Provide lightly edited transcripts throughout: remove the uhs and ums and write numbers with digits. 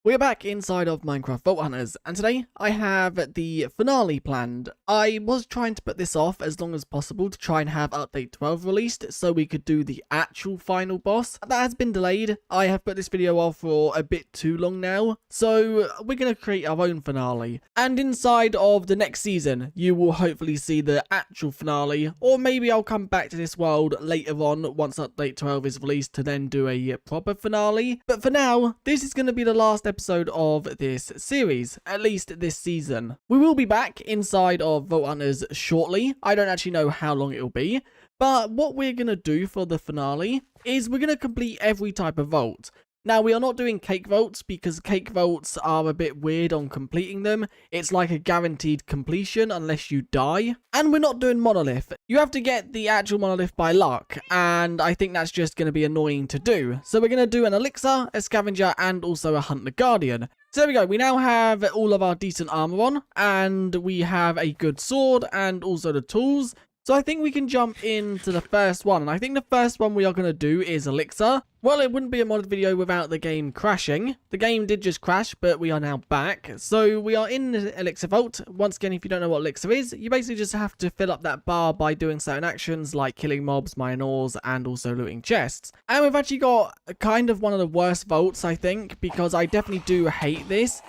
We're back inside of Minecraft Vault Hunters, and today I have the finale planned. I was trying to put this off as long as possible to try and have update 12 released so we could do the actual final boss. That has been delayed. I have put this video off for a bit too long now, so we're going to create our own finale. And inside of the next season, you will hopefully see the actual finale, or maybe I'll come back to this world later on once update 12 is released to then do a proper finale. But for now, this is going to be the last episode of this series, at least this season. We will be back inside of Vault Hunters shortly. I don't actually know how long it will be, but what we're going to do for the finale is we're going to complete every type of vault. Now, we are not doing cake vaults because cake vaults are a bit weird on completing them. It's like a guaranteed completion unless you die. And we're not doing monolith. You have to get the actual monolith by luck, and I think that's just going to be annoying to do. So we're going to do an elixir, a scavenger, and also a hunt the guardian. So there we go. We now have all of our decent armor on, and we have a good sword and also the tools. So I think we can jump into the first one, and I think the first one we are going to do is Elixir. Well, it wouldn't be a modded video without the game crashing. The game did just crash, but we are now back. So we are in the Elixir Vault. Once again, if you don't know what Elixir is, you basically just have to fill up that bar by doing certain actions like killing mobs, mining ores, and also looting chests. And we've actually got kind of one of the worst vaults, I think, because I definitely do hate this.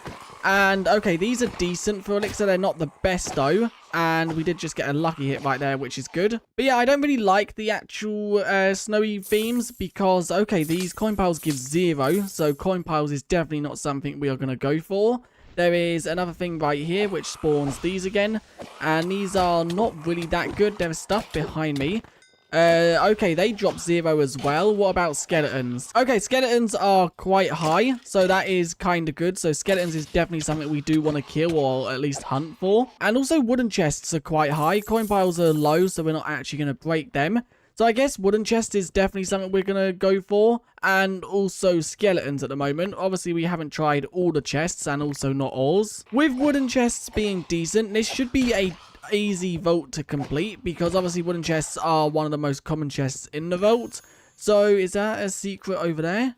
And okay, these are decent for Elixir. They're not the best though. And we did just get a lucky hit right there, which is good. But yeah, I don't really like the actual snowy themes because, okay, these coin piles give 0. So coin piles is definitely not something we are going to go for. There is another thing right here which spawns these again. And these are not really that good. There's stuff behind me. Okay, they drop 0 as well. What about skeletons? Okay, skeletons are quite high, so that is kind of good. So skeletons is definitely something we do want to kill or at least hunt for. And also wooden chests are quite high. Coin piles are low, so we're not actually going to break them. So I guess wooden chest is definitely something we're going to go for. And also skeletons at the moment. Obviously, we haven't tried all the chests and also not ores. With wooden chests being decent, this should be a easy vault to complete because obviously wooden chests are one of the most common chests in the vault. So is that a secret over there?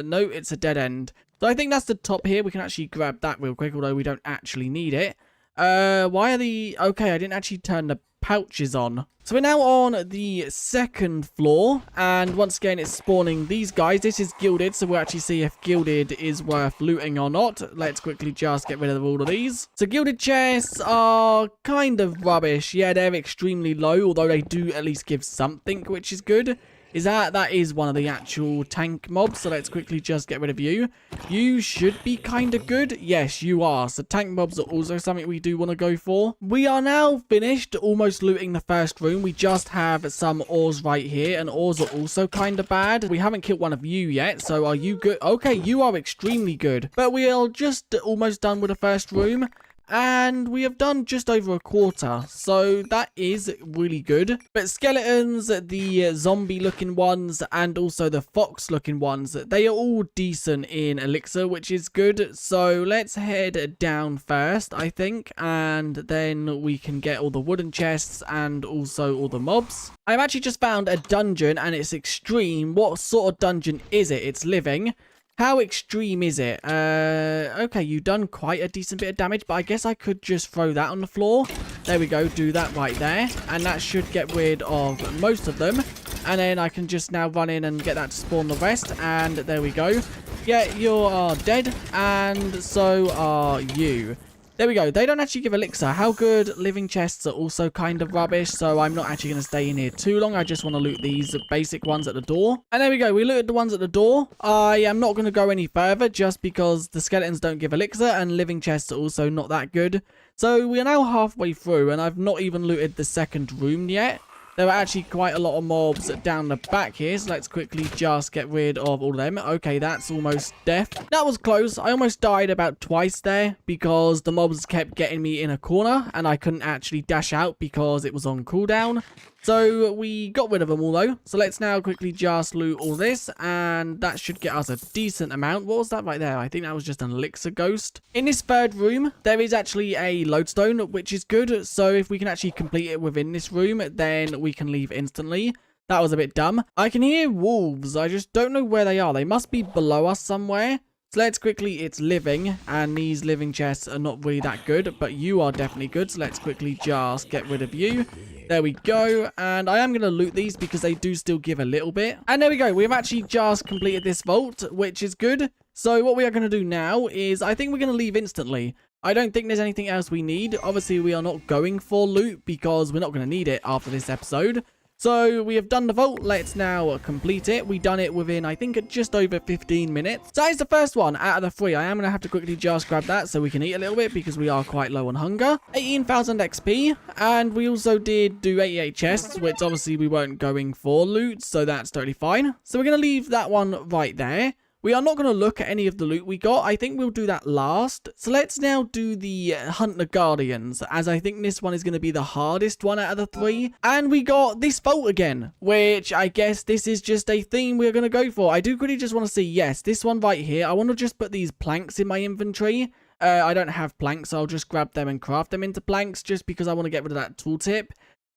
No, it's a dead end. So I think that's the top here. We can actually grab that real quick, although we don't actually need it. Why are the... Okay, I didn't actually turn the pouches on. So we're now on the second floor, and once again it's spawning these guys. This is gilded, so we'll actually see if gilded is worth looting or not. Let's quickly just get rid of all of these. So gilded chests are kind of rubbish. Yeah, they're extremely low, although they do at least give something, which is good. That is one of the actual tank mobs, so let's quickly just get rid of you. You should be kind of good. Yes, you are. So tank mobs are also something we do want to go for. We are now finished almost looting the first room. We just have some ores right here, and ores are also kind of bad. We haven't killed one of you yet, so are you good? Okay, you are extremely good. But we are just almost done with the first room. And we have done just over a quarter, so that is really good. But skeletons, the zombie looking ones, and also the fox looking ones, they are all decent in elixir, which is good. So let's head down first, I think, and then we can get all the wooden chests and also all the mobs. I've actually just found a dungeon and it's extreme. What sort of dungeon is it? It's living. How extreme is it? Okay, you've done quite a decent bit of damage, but I guess I could just throw that on the floor. There we go, do that right there. And that should get rid of most of them. And then I can just now run in and get that to spawn the rest. And there we go. Yeah, you are dead. And so are you. There we go. They don't actually give elixir. How good? Living chests are also kind of rubbish, so I'm not actually going to stay in here too long. I just want to loot these basic ones at the door. And there we go. We looted the ones at the door. I am not going to go any further just because the skeletons don't give elixir and living chests are also not that good. So we are now halfway through and I've not even looted the second room yet. There are actually quite a lot of mobs down the back here, so let's quickly just get rid of all of them. Okay, that's almost death. That was close. I almost died about twice there because the mobs kept getting me in a corner and I couldn't actually dash out because it was on cooldown. So we got rid of them all though. So let's now quickly just loot all this and that should get us a decent amount. What was that right there? I think that was just an elixir ghost. In this third room, there is actually a lodestone, which is good. So if we can actually complete it within this room, then we can leave instantly. That was a bit dumb. I can hear wolves. I just don't know where they are. They must be below us somewhere. So let's quickly, it's living, and these living chests are not really that good, but you are definitely good. So let's quickly just get rid of you. There we go, and I am going to loot these because they do still give a little bit. And there we go, we've actually just completed this vault, which is good. So what we are going to do now is, I think we're going to leave instantly. I don't think there's anything else we need. Obviously, we are not going for loot because we're not going to need it after this episode. So we have done the vault. Let's now complete it. We've done it within, I think, just over 15 minutes. So that is the first one out of the 3. I am going to have to quickly just grab that so we can eat a little bit because we are quite low on hunger. 18,000 XP. And we also did do 88 chests, which obviously we weren't going for loot. So that's totally fine. So we're going to leave that one right there. We are not going to look at any of the loot we got. I think we'll do that last. So let's now do the Hunt the Guardians, as I think this one is going to be the hardest one out of the 3. And we got this vault again, which I guess this is just a theme we're going to go for. I do really just want to see, yes, this one right here. I want to just put these planks in my inventory. I don't have planks, so I'll just grab them and craft them into planks just because I want to get rid of that tooltip.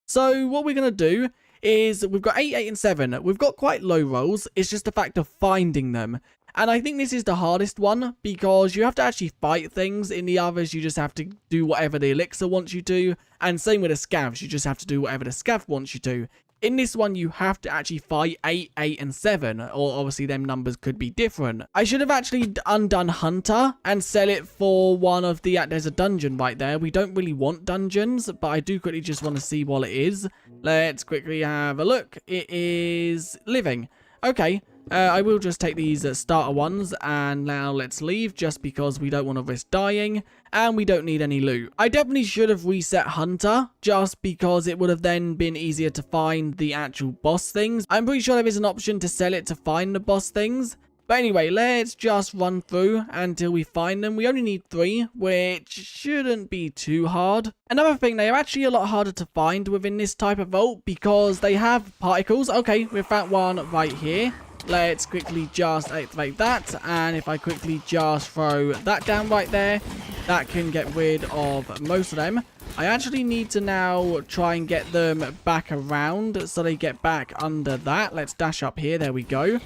So what we're going to do is we've got 8, 8, and 7. We've got quite low rolls. It's just the fact of finding them. And I think this is the hardest one because you have to actually fight things. In the others, you just have to do whatever the elixir wants you to. And same with the scavs. You just have to do whatever the scav wants you to. In this one, you have to actually fight 8, 8, and 7, or obviously them numbers could be different. I should have actually undone Hunter and sell it for one of the, there's a dungeon right there. We don't really want dungeons, but I do quickly just want to see what it is. Let's quickly have a look. It is living. Okay. I will just take these starter ones, and now let's leave just because we don't want to risk dying and we don't need any loot. I definitely should have reset Hunter just because it would have then been easier to find the actual boss things. I'm pretty sure there is an option to sell it to find the boss things. But anyway, let's just run through until we find them. We only need 3, which shouldn't be too hard. Another thing, they are actually a lot harder to find within this type of vault because they have particles. Okay, we've found one right here. Let's quickly just activate that, and if I quickly just throw that down right there, that can get rid of most of them. I actually need to now try and get them back around so they get back under that. Let's dash up here. There we go.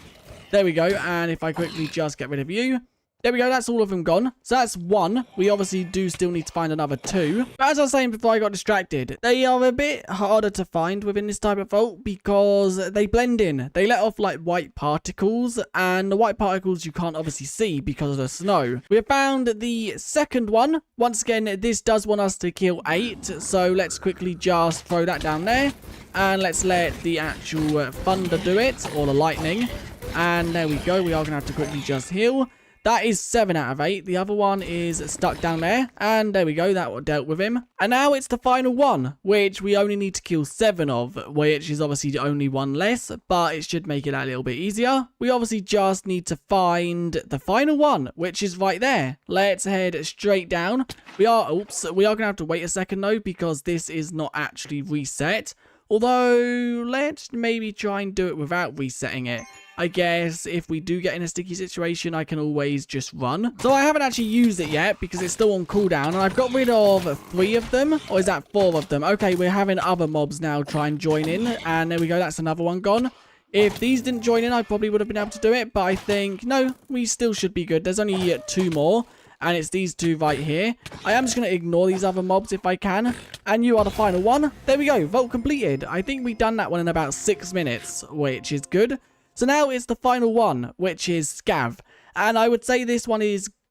There we go. And if I quickly just get rid of you. There we go, that's all of them gone. So that's 1. We obviously do still need to find another 2. But as I was saying before I got distracted, they are a bit harder to find within this type of vault because they blend in. They let off like white particles, and the white particles you can't obviously see because of the snow. We have found the second one. Once again, this does want us to kill 8, so let's quickly just throw that down there. And let's let the actual thunder do it, or the lightning. And there we go, we are going to have to quickly just heal. That is 7 out of 8. The other one is stuck down there. And there we go. That dealt with him. And now it's the final one, which we only need to kill 7 of, which is obviously only 1 less, but it should make it a little bit easier. We obviously just need to find the final one, which is right there. Let's head straight down. We are going to have to wait a second though, because this is not actually reset. Although, let's maybe try and do it without resetting it. I guess if we do get in a sticky situation, I can always just run. So I haven't actually used it yet because it's still on cooldown. And I've got rid of 3 of them. Or is that 4 of them? Okay, we're having other mobs now try and join in. And there we go. That's another one gone. If these didn't join in, I probably would have been able to do it. But I think, no, we still should be good. There's only 2 more. And it's these 2 right here. I am just going to ignore these other mobs if I can. And you are the final one. There we go. Vault completed. I think we've done that one in about 6 minutes, which is good. So now it's the final one, which is Scav. And I would say this one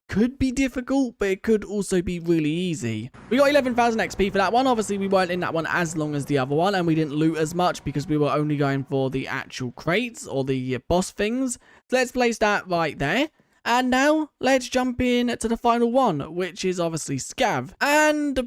could be difficult, but it could also be really easy. We got 11,000 XP for that one. Obviously, we weren't in that one as long as the other one, and we didn't loot as much because we were only going for the actual crates or the boss things. So let's place that right there. And now, let's jump in to the final one, which is obviously Scav. And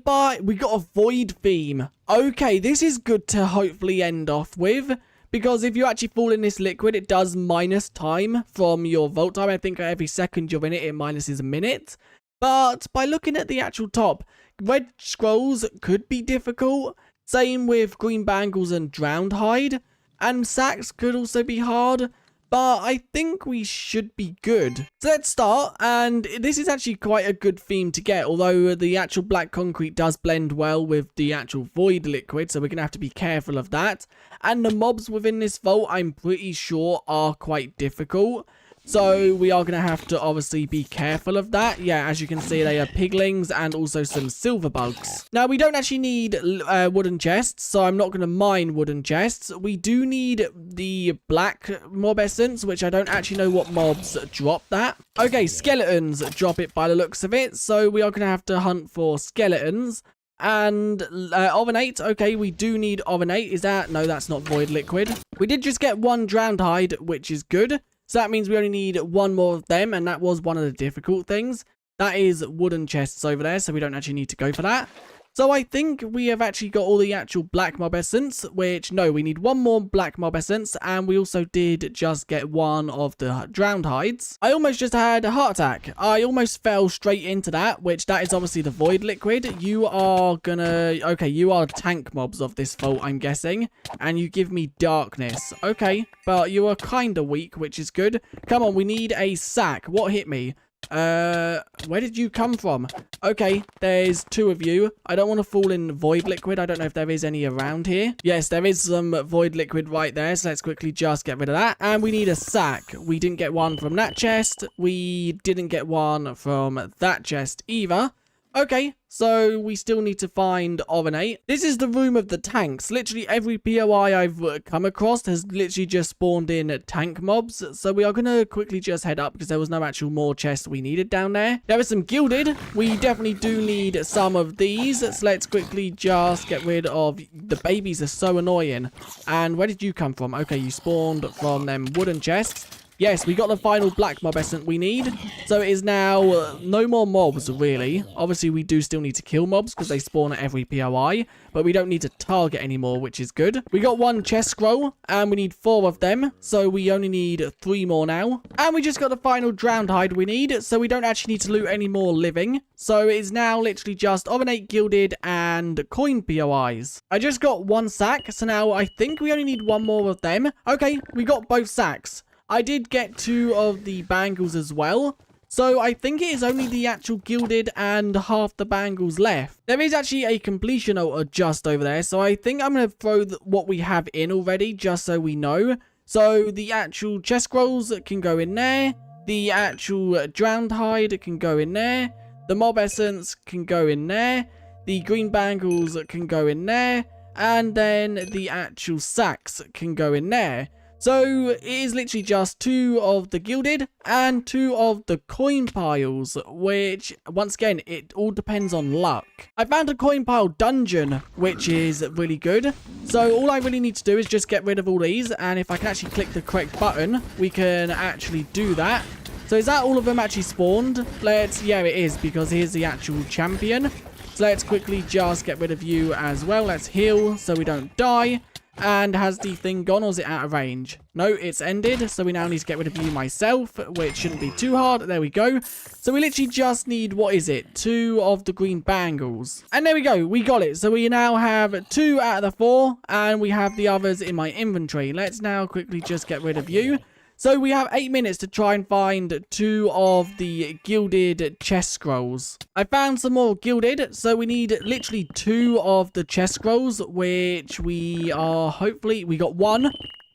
we got a void theme. Okay, this is good to hopefully end off with. Because if you actually fall in this liquid, it does minus time from your vault time. I think every second you're in it, it minuses a minute. But by looking at the actual top, red scrolls could be difficult. Same with green bangles and drowned hide. And sacks could also be hard. But I think we should be good. So let's start. And this is actually quite a good theme to get. Although the actual black concrete does blend well with the actual void liquid. So we're going to have to be careful of that. And the mobs within this vault, I'm pretty sure, are quite difficult. So we are going to have to obviously be careful of that. Yeah, as you can see, they are piglings and also some silver bugs. Now, we don't actually need wooden chests, so I'm not going to mine wooden chests. We do need the black mob essence, which I don't actually know what mobs drop that. Okay, skeletons drop it by the looks of it, so we are going to have to hunt for skeletons. And ovenate, okay, we do need ovenate. Is that? No, that's not void liquid. We did just get one drowned hide, which is good. So that means we only need one more of them, and that was one of the difficult things. That is wooden chests over there, so we don't actually need to go for that. So I think we have actually got all the actual black mob essence, which, no, we need one more black mob essence, and we also did just get one of the drowned hides. I almost just had a heart attack. I almost fell straight into that, which that is obviously the void liquid. You are gonna, okay, you are tank mobs of this vault, I'm guessing, and you give me darkness. Okay, but you are kind of weak, which is good. Come on, we need a sack. What hit me? Where did you come from? Okay, there's two of you. I don't want to fall in void liquid. I don't know if there is any around here. Yes, there is some void liquid right there, so let's quickly just get rid of that. And we need a sack. We didn't get one from that chest. We didn't get one from that chest either. Okay, so we still need to find ovenate. This is the room of the tanks. Literally every POI I've come across has literally just spawned in tank mobs. So we are going to quickly just head up because there was no actual more chests we needed down there. There is some gilded. We definitely do need some of these. So let's quickly just get rid of... The babies are so annoying. And where did you come from? Okay, you spawned from them wooden chests. Yes, we got the final black mob essence we need. So it is now no more mobs, really. Obviously, we do still need to kill mobs because they spawn at every POI. But we don't need to target anymore, which is good. We got one chest scroll, and we need 4 of them. So we only need 3 more now. And we just got the final drowned hide we need. So we don't actually need to loot any more living. So it is now literally just ovenate, gilded, and coin POIs. I just got 1 sack. So now I think we only need 1 more of them. Okay, we got both sacks. I did get 2 of the bangles as well. So I think it is only the actual gilded and half the bangles left. There is actually a completion altar just over there. So I think I'm going to throw what we have in already just so we know. So the actual chest scrolls can go in there. The actual drowned hide can go in there. The mob essence can go in there. The green bangles can go in there. And then the actual sacks can go in there. So it is literally just 2 of the gilded and 2 of the coin piles, which once again, it all depends on luck. I found a coin pile dungeon, which is really good. So all I really need to do is just get rid of all these. And if I can actually click the correct button, we can actually do that. So is that all of them actually spawned? Yeah, it is, because here's the actual champion. So let's quickly just get rid of you as well. Let's heal so we don't die. And has the thing gone, or is it out of range? No, it's ended. So we now need to get rid of you myself, which shouldn't be too hard. There we go. So we literally just need, what is it? 2 of the green bangles. And there we go. We got it. So we now have 2 out of the 4. And we have the others in my inventory. Let's now quickly just get rid of you. So we have 8 minutes to try and find 2 of the gilded chest scrolls. I found some more gilded, so we need literally 2 of the chest scrolls, which we are hopefully... We got 1,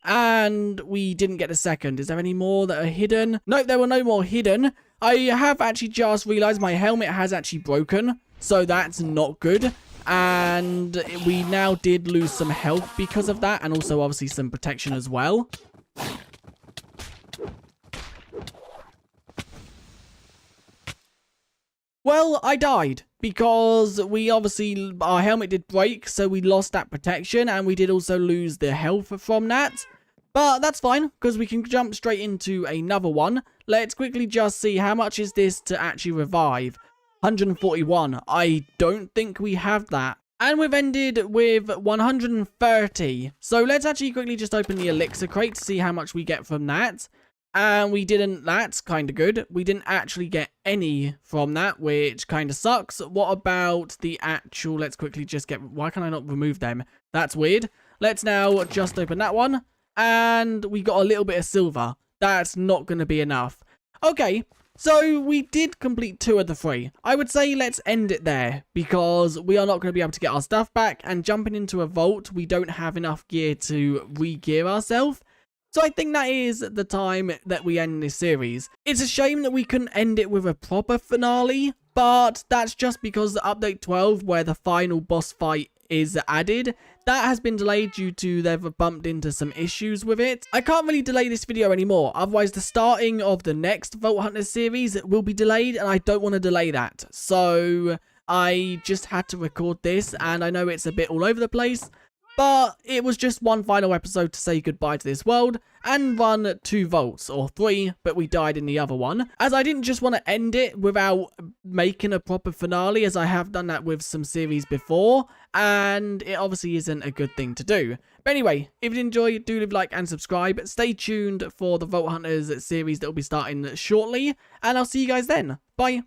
and we didn't get a second. Is there any more that are hidden? No, there were no more hidden. I have actually just realized my helmet has actually broken, so that's not good. And we now did lose some health because of that, and also obviously some protection as well. Well, I died because we obviously, our helmet did break, so we lost that protection, and we did also lose the health from that. But that's fine, because we can jump straight into another one. Let's quickly just see how much is this to actually revive. 141. I don't think we have that. And we've ended with 130. So let's actually quickly just open the elixir crate to see how much we get from that. And we didn't, that's kind of good. We didn't actually get any from that, which kind of sucks. What about the actual, let's quickly just get, why can I not remove them? That's weird. Let's now just open that one. And we got a little bit of silver. That's not going to be enough. Okay, so we did complete 2 of the 3. I would say let's end it there, because we are not going to be able to get our stuff back. And jumping into a vault, we don't have enough gear to re-gear ourselves. So I think that is the time that we end this series. It's a shame that we couldn't end it with a proper finale, but that's just because the update 12, where the final boss fight is added, that has been delayed due to they've bumped into some issues with it. I can't really delay this video anymore, otherwise the starting of the next Vault Hunters series will be delayed, and I don't want to delay that. So I just had to record this, and I know it's a bit all over the place, but it was just one final episode to say goodbye to this world and run 2 vaults, or 3, but we died in the other one, as I didn't just want to end it without making a proper finale, as I have done that with some series before, and it obviously isn't a good thing to do. But anyway, if you enjoyed, do leave a like and subscribe. Stay tuned for the Vault Hunters series that will be starting shortly, and I'll see you guys then. Bye.